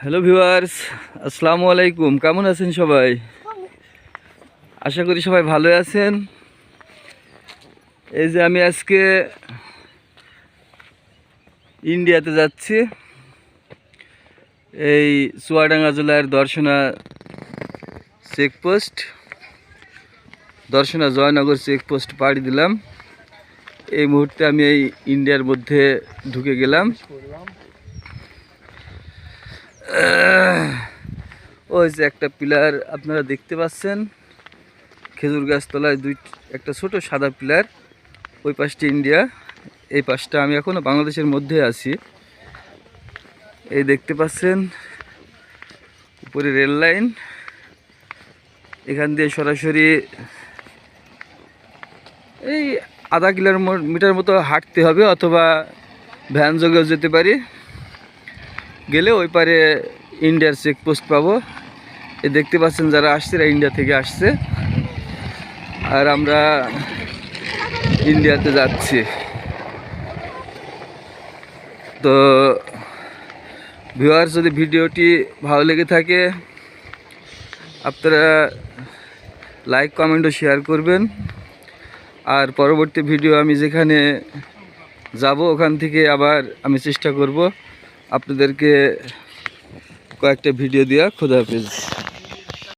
Hello viewers, আসসালামু আলাইকুম। কেমন আছেন সবাই? আশা করি সবাই ভালো আছেন। এই যে আমি আজকে ইন্ডিয়াতে যাচ্ছি। এই চুয়াডাঙ্গা জেলার দর্শনা জয়নগর চেকপোস্ট পাড়ি দিলাম। এই মুহূর্তে আমি এই ইন্ডিয়ার মধ্যে ঢুকে গেলাম। ওই যে একটা পিলার আপনারা দেখতে পাচ্ছেন, খেজুর গাছ তলায় একটা ছোট সাদা পিলার। ওই পাশটি ইন্ডিয়া, এই পাশটা আমি এখনো বাংলাদেশের মধ্যে আছি। এই দেখতে পাচ্ছেন উপরে রেল লাইন, এখান দিয়ে সরাসরি এই আধা কিলোমিটার মতো হাঁটতে হবে, অথবা ভ্যান যোগেও যেতে পারি। গেলে ওই পারে ইন্ডিয়ার চেকপোস্ট পাবো। এই দেখতে পাচ্ছেন যারা আসছে এরা ইন্ডিয়া থেকে আসছে, আর আমরা ইন্ডিয়াতে যাচ্ছি। তো ভিউয়ার্স, যদি ভিডিওটি ভালো লেগে থাকে আপনারা লাইক, কমেন্ট ও শেয়ার করবেন। আর পরবর্তী ভিডিও আমি যেখানে যাব ওখান থেকে আবার আমি চেষ্টা করব আপনাদেরকে কয়েকটা ভিডিও দেওয়া। খোদা হাফেজ।